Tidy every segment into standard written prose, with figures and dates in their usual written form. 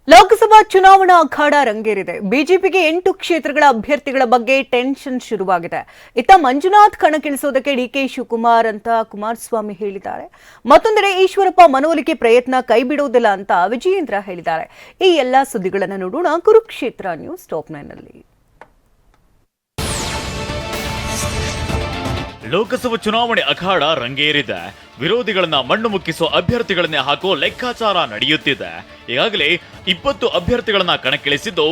ಲೋಕಸಭಾ ಚುನಾವಣಾ ಅಖಾಡ ರಂಗೇರಿದೆ. ಬಿಜೆಪಿಗೆ 8 ಕ್ಷೇತ್ರಗಳ ಅಭ್ಯರ್ಥಿಗಳ ಬಗ್ಗೆ ಟೆನ್ಷನ್ ಶುರುವಾಗಿದೆ. ಇತ್ತ ಮಂಜುನಾಥ್ ಕಣಕ್ಕಿಳಿಸೋದಕ್ಕೆ ಡಿಕೆ ಶಿವಕುಮಾರ್ ಅಂತ ಕುಮಾರಸ್ವಾಮಿ ಹೇಳಿದ್ದಾರೆ. ಮತ್ತೊಂದೆಡೆ ಈಶ್ವರಪ್ಪ ಮನವೊಲಿಕೆ ಪ್ರಯತ್ನ ಕೈಬಿಡುವುದಿಲ್ಲ ಅಂತ ವಿಜಯೇಂದ್ರ ಹೇಳಿದ್ದಾರೆ. ಈ ಎಲ್ಲಾ ಸುದ್ದಿಗಳನ್ನು ನೋಡೋಣ ಕುರುಕ್ಷೇತ್ರ ನ್ಯೂಸ್ ಟಾಪ್ 9 ನಲ್ಲಿ. ಲೋಕಸಭಾ ಚುನಾವಣೆ ಅಖಾಡ ರಂಗೇರಿದೆ. ವಿರೋಧಿಗಳನ್ನ ಮಣ್ಣು ಮುಕ್ಕಿಸುವ ಅಭ್ಯರ್ಥಿಗಳನ್ನೇ ಹಾಕೋ ಲೆಕ್ಕಾಚಾರ ನಡೆಯುತ್ತಿದೆ. ಈಗಾಗಲೇ 20 ಅಭ್ಯರ್ಥಿಗಳನ್ನ ಕಣಕ್ಕಿಳಿಸಿದ್ದು,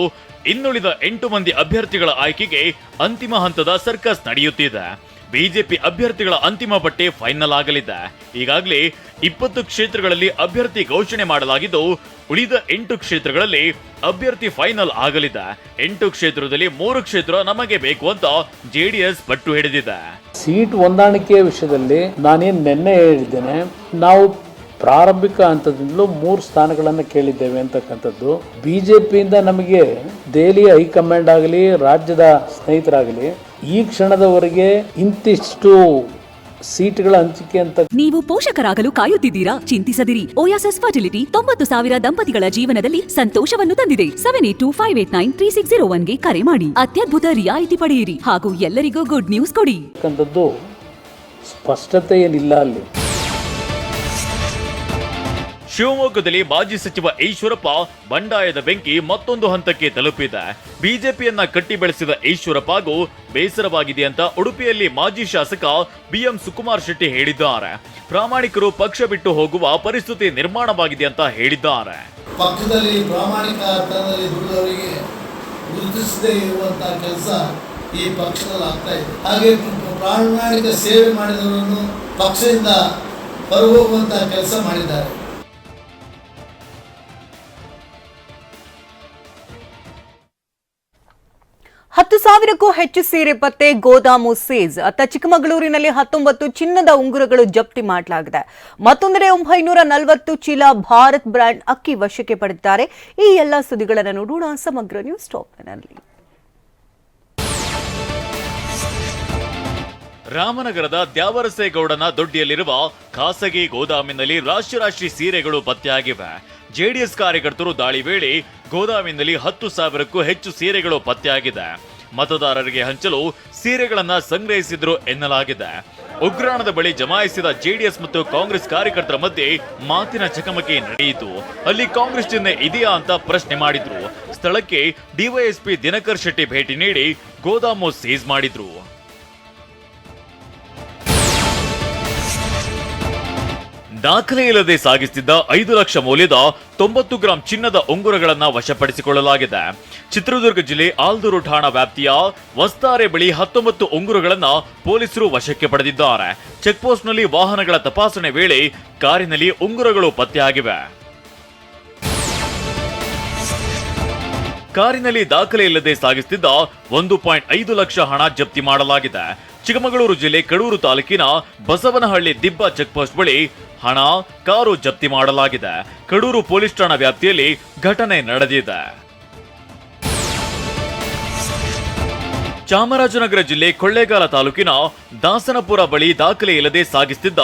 ಇನ್ನುಳಿದ 8 ಮಂದಿ ಅಭ್ಯರ್ಥಿಗಳ ಆಯ್ಕೆಗೆ ಅಂತಿಮ ಹಂತದ ಸರ್ಕಸ್ ನಡೆಯುತ್ತಿದೆ. ಬಿಜೆಪಿ ಅಭ್ಯರ್ಥಿಗಳ ಅಂತಿಮ ಪಟ್ಟಿ ಫೈನಲ್ ಆಗಲಿದೆ. ಈಗಾಗಲೇ 20 ಕ್ಷೇತ್ರಗಳಲ್ಲಿ ಅಭ್ಯರ್ಥಿ ಘೋಷಣೆ ಮಾಡಲಾಗಿದ್ದು, ಉಳಿದ 8 ಕ್ಷೇತ್ರಗಳಲ್ಲಿ ಅಭ್ಯರ್ಥಿ ಫೈನಲ್ ಆಗಲಿದೆ. 8 ಕ್ಷೇತ್ರದಲ್ಲಿ 3 ಕ್ಷೇತ್ರ ನಮಗೆ ಬೇಕು ಅಂತ ಜೆಡಿಎಸ್ ಪಟ್ಟು ಹಿಡಿದಿದೆ. ಸೀಟ್ ಹೊಂದಾಣಿಕೆಯ ವಿಷಯದಲ್ಲಿ ನಾನೇನು ನಿನ್ನೆ ಹೇಳಿದ್ದೇನೆ, ನಾವು ಪ್ರಾರಂಭಿಕ ಹಂತದಿಂದಲೂ 3 ಸ್ಥಾನಗಳನ್ನು ಕೇಳಿದ್ದೇವೆ ಅಂತಕ್ಕಂಥದ್ದು. ಬಿಜೆಪಿಯಿಂದ ನಮಗೆ ದೆಹಲಿ ಹೈಕಮಾಂಡ್ ಆಗಲಿ ರಾಜ್ಯದ ಸ್ನೇಹಿತರಾಗಲಿ ಈ ಕ್ಷಣದವರೆಗೆ ಇಂತಿಷ್ಟು ಸೀಟ್ಗಳ ಹಂಚಿಕೆ ಅಂತ. ನೀವು ಪೋಷಕರಾಗಲು ಕಾಯುತ್ತಿದ್ದೀರಾ? ಚಿಂತಿಸದಿರಿ. ಓಯಾಸಸ್ ಫರ್ಟಿಲಿಟಿ 90,000 ದಂಪತಿಗಳ ಜೀವನದಲ್ಲಿ ಸಂತೋಷವನ್ನು ತಂದಿದೆ. 7825893601ಗೆ ಕರೆ ಮಾಡಿ ಅತ್ಯದ್ಭುತ ರಿಯಾಯಿತಿ ಪಡೆಯಿರಿ ಹಾಗೂ ಎಲ್ಲರಿಗೂ ಗುಡ್ ನ್ಯೂಸ್ ಕೊಡಿ. ಸ್ಪಷ್ಟತೆ ಏನಿಲ್ಲ ಅಲ್ಲಿ. ಶಿವಮೊಗ್ಗದಲ್ಲಿ ಮಾಜಿ ಸಚಿವ ಈಶ್ವರಪ್ಪ ಬಂಡಾಯದ ಬೆಂಕಿ ಮತ್ತೊಂದು ಹಂತಕ್ಕೆ ತಲುಪಿದೆ. ಬಿಜೆಪಿಯನ್ನ ಕಟ್ಟಿ ಬೆಳೆಸಿದ ಈಶ್ವರಪ್ಪಗೂ ಬೇಸರವಾಗಿದೆ ಅಂತ ಉಡುಪಿಯಲ್ಲಿ ಮಾಜಿ ಶಾಸಕ ಬಿಎಂ ಸುಕುಮಾರ್ ಶೆಟ್ಟಿ ಹೇಳಿದ್ದಾರೆ. ಪ್ರಾಮಾಣಿಕರು ಪಕ್ಷ ಬಿಟ್ಟು ಹೋಗುವ ಪರಿಸ್ಥಿತಿ ನಿರ್ಮಾಣವಾಗಿದೆ ಅಂತ ಹೇಳಿದ್ದಾರೆ. ಪಕ್ಷದಲ್ಲಿ ಪ್ರಾಮಾಣಿಕತನದಲ್ಲಿ ದುಡಿದವರಿಗೆ ಗುರುತಿಸದೇ ಇರುವಂತಹ ಕೆಲಸ ಈ ಪಕ್ಷದಲ್ಲಿ ಆಗ್ತಾ ಇದೆ. ಹಾಗೆ ಪ್ರಾಮಾಣಿಕ ಸೇವೆ ಮಾಡಿದವರನ್ನು ಪಕ್ಷದಿಂದ ಹೊರಹೋಗುವಂತಹ ಕೆಲಸ ಮಾಡಿದ್ದಾರೆ. ಹತ್ತು ಸಾವಿರಕ್ಕೂ ಹೆಚ್ಚು ಸೀರೆ ಪತ್ತೆ, ಗೋದಾಮು ಸೀಜ್. ಅತ್ತ ಚಿಕ್ಕಮಗಳೂರಿನಲ್ಲಿ 19 ಚಿನ್ನದ ಉಂಗುರಗಳು ಜಪ್ತಿ ಮಾಡಲಾಗಿದೆ. ಮತ್ತೊಂದೆಡೆ 940 ಚೀಲ ಭಾರತ್ ಬ್ರ್ಯಾಂಡ್ ಅಕ್ಕಿ ವಶಕ್ಕೆ ಪಡೆದಿದ್ದಾರೆ. ಈ ಎಲ್ಲ ಸುದ್ದಿಗಳನ್ನು ನೋಡೋಣ ಸಮಗ್ರ ನ್ಯೂಸ್ ಟಾಪ್ ನಲ್ಲಿ. ರಾಮನಗರದ ದ್ಯಾವರಸೇಗೌಡನ ದೊಡ್ಡಿಯಲ್ಲಿರುವ ಖಾಸಗಿ ಗೋದಾಮಿನಲ್ಲಿ ರಾಶಿ ಸೀರೆಗಳು ಪತ್ತೆಯಾಗಿವೆ. ಜೆಡಿಎಸ್ ಕಾರ್ಯಕರ್ತರು ದಾಳಿ ವೇಳೆ ಗೋದಾಮಿನಲ್ಲಿ 10,000ಕ್ಕೂ ಹೆಚ್ಚು ಸೀರೆಗಳು ಪತ್ತೆಯಾಗಿದೆ. ಮತದಾರರಿಗೆ ಹಂಚಲು ಸೀರೆಗಳನ್ನ ಸಂಗ್ರಹಿಸಿದ್ರು ಎನ್ನಲಾಗಿದೆ. ಉಗ್ರಾಣದ ಬಳಿ ಜಮಾಯಿಸಿದ ಜೆಡಿಎಸ್ ಮತ್ತು ಕಾಂಗ್ರೆಸ್ ಕಾರ್ಯಕರ್ತರ ಮಧ್ಯೆ ಮಾತಿನ ಚಕಮಕಿ ನಡೆಯಿತು. ಅಲ್ಲಿ ಕಾಂಗ್ರೆಸ್ ಚಿಹ್ನೆ ಇದೆಯಾ ಅಂತ ಪ್ರಶ್ನೆ ಮಾಡಿದ್ರು. ಸ್ಥಳಕ್ಕೆ ಡಿವೈಎಸ್ಪಿ ದಿನಕರ್ ಶೆಟ್ಟಿ ಭೇಟಿ ನೀಡಿ ಗೋದಾಮು ಸೀಸ್ ಮಾಡಿದ್ರು. ದಾಖಲೆ ಇಲ್ಲದೆ ಸಾಗಿಸುತ್ತಿದ್ದ 5 ಲಕ್ಷ ಮೌಲ್ಯದ 90 ಗ್ರಾಂ ಚಿನ್ನದ ಉಂಗುರಗಳನ್ನ ವಶಪಡಿಸಿಕೊಳ್ಳಲಾಗಿದೆ. ಚಿತ್ರದುರ್ಗ ಜಿಲ್ಲೆ ಆಲ್ದೂರು ಠಾಣಾ ವ್ಯಾಪ್ತಿಯ ವಸ್ತಾರೆ ಬಳಿ 19 ಉಂಗುರಗಳನ್ನ ಪೊಲೀಸರು ವಶಕ್ಕೆ ಪಡೆದಿದ್ದಾರೆ. ಚೆಕ್ಪೋಸ್ಟ್ನಲ್ಲಿ ವಾಹನಗಳ ತಪಾಸಣೆ ವೇಳೆ ಕಾರಿನಲ್ಲಿ ಉಂಗುರಗಳು ಪತ್ತೆಯಾಗಿವೆ. ಕಾರಿನಲ್ಲಿ ದಾಖಲೆ ಇಲ್ಲದೆ ಸಾಗಿಸುತ್ತಿದ್ದ 1.5 ಲಕ್ಷ ಹಣ ಜಪ್ತಿ ಮಾಡಲಾಗಿದೆ. ಚಿಕ್ಕಮಗಳೂರು ಜಿಲ್ಲೆ ಕಡೂರು ತಾಲೂಕಿನ ಬಸವನಹಳ್ಳಿ ದಿಬ್ಬ ಚೆಕ್ಪೋಸ್ಟ್ ಬಳಿ ಹಣ, ಕಾರು ಜಪ್ತಿ ಮಾಡಲಾಗಿದೆ. ಕಡೂರು ಪೊಲೀಸ್ ಠಾಣಾ ವ್ಯಾಪ್ತಿಯಲ್ಲಿ ಘಟನೆ ನಡೆದಿದೆ. ಚಾಮರಾಜನಗರ ಜಿಲ್ಲೆ ಕೊಳ್ಳೇಗಾಲ ತಾಲೂಕಿನ ದಾಸನಪುರ ಬಳಿ ದಾಖಲೆ ಇಲ್ಲದೆ ಸಾಗಿಸುತ್ತಿದ್ದ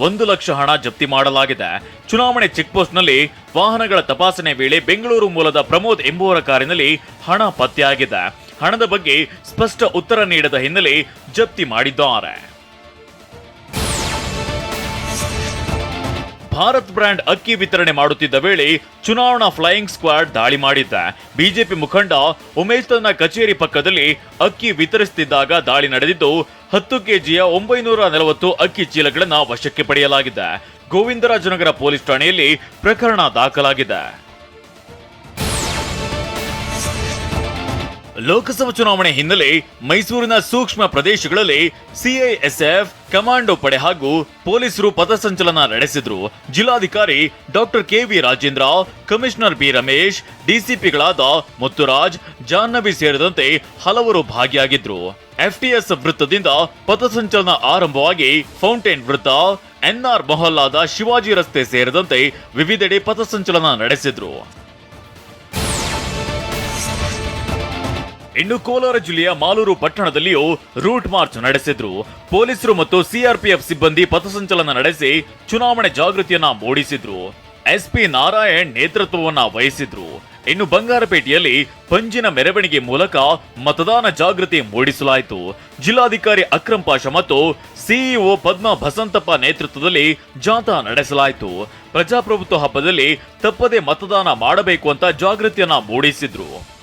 1 ಲಕ್ಷ ಹಣ ಜಪ್ತಿ ಮಾಡಲಾಗಿದೆ. ಚುನಾವಣೆ ಚೆಕ್ಪೋಸ್ಟ್ನಲ್ಲಿ ವಾಹನಗಳ ತಪಾಸಣೆ ವೇಳೆ ಬೆಂಗಳೂರು ಮೂಲದ ಪ್ರಮೋದ್ ಎಂಬುವರ ಕಾರಿನಲ್ಲಿ ಹಣ ಪತ್ತೆಯಾಗಿದೆ. ಹಣದ ಬಗ್ಗೆ ಸ್ಪಷ್ಟ ಉತ್ತರ ನೀಡದ ಹಿನ್ನೆಲೆ ಜಪ್ತಿ ಮಾಡಿದ್ದಾರೆ. ಭಾರತ್ ಬ್ರ್ಯಾಂಡ್ ಅಕ್ಕಿ ವಿತರಣೆ ಮಾಡುತ್ತಿದ್ದ ವೇಳೆ ಚುನಾವಣಾ ಫ್ಲೈಯಿಂಗ್ ಸ್ಕ್ವಾಡ್ ದಾಳಿ ಮಾಡಿದ್ದ. ಬಿಜೆಪಿ ಮುಖಂಡ ಉಮೇಶ್ ತನ್ನ ಕಚೇರಿ ಪಕ್ಕದಲ್ಲಿ ಅಕ್ಕಿ ವಿತರಿಸುತ್ತಿದ್ದಾಗ ದಾಳಿ ನಡೆದಿದ್ದು, 10 ಕೆಜಿಯ 940 ಅಕ್ಕಿ ಚೀಲಗಳನ್ನು ವಶಕ್ಕೆ ಪಡೆಯಲಾಗಿದೆ. ಗೋವಿಂದರಾಜನಗರ ಪೊಲೀಸ್ ಠಾಣೆಯಲ್ಲಿ ಪ್ರಕರಣ ದಾಖಲಾಗಿದೆ. ಲೋಕಸಭಾ ಚುನಾವಣೆ ಹಿನ್ನೆಲೆ ಮೈಸೂರಿನ ಸೂಕ್ಷ್ಮ ಪ್ರದೇಶಗಳಲ್ಲಿ ಸಿಐಎಸ್ಎಫ್, ಕಮಾಂಡೋ ಪಡೆ ಹಾಗೂ ಪೊಲೀಸರು ಪಥಸಂಚಲನ ನಡೆಸಿದ್ರು. ಜಿಲ್ಲಾಧಿಕಾರಿ doctor KV Rajendra, commissioner B Ramesh, ಡಿಸಿಪಿಗಳಾದ ಮುತ್ತುರಾಜ್, ಜಾಹ್ನವಿ ಸೇರಿದಂತೆ ಹಲವರು ಭಾಗಿಯಾಗಿದ್ರು. ಎಫ್ಟಿಎಸ್ ವೃತ್ತದಿಂದ ಪಥಸಂಚಲನ ಆರಂಭವಾಗಿ ಫೌಂಟೇನ್ ವೃತ್ತ, ಎನ್ಆರ್ ಮೊಹಲ್ಲಾದ ಶಿವಾಜಿ ರಸ್ತೆ ಸೇರಿದಂತೆ ವಿವಿಧೆಡೆ ಪಥಸಂಚಲನ ನಡೆಸಿದ್ರು. ಇನ್ನು ಕೋಲಾರ ಜಿಲ್ಲೆಯ ಮಾಲೂರು ಪಟ್ಟಣದಲ್ಲಿಯೂ ರೂಟ್ ಮಾರ್ಚ್ ನಡೆಸಿದ್ರು. ಪೊಲೀಸರು ಮತ್ತು ಸಿಆರ್ಪಿಎಫ್ ಸಿಬ್ಬಂದಿ ಪಥಸಂಚಲನ ನಡೆಸಿ ಚುನಾವಣೆ ಜಾಗೃತಿಯನ್ನ ಮೂಡಿಸಿದ್ರು. ಎಸ್ಪಿ ನಾರಾಯಣ್ ನೇತೃತ್ವವನ್ನ ವಹಿಸಿದ್ರು. ಇನ್ನು ಬಂಗಾರಪೇಟೆಯಲ್ಲಿ ಪಂಜಿನ ಮೆರವಣಿಗೆ ಮೂಲಕ ಮತದಾನ ಜಾಗೃತಿ ಮೂಡಿಸಲಾಯಿತು. ಜಿಲ್ಲಾಧಿಕಾರಿ ಅಕ್ರಂ ಪಾಷಾ ಮತ್ತು ಸಿಇಒ ಪದ್ಮಾ ಬಸಂತಪ್ಪ ನೇತೃತ್ವದಲ್ಲಿ ಜಾಥಾ ನಡೆಸಲಾಯಿತು. ಪ್ರಜಾಪ್ರಭುತ್ವ ಹಬ್ಬದಲ್ಲಿ ತಪ್ಪದೆ ಮತದಾನ ಮಾಡಬೇಕು ಅಂತ ಜಾಗೃತಿಯನ್ನ ಮೂಡಿಸಿದ್ರು.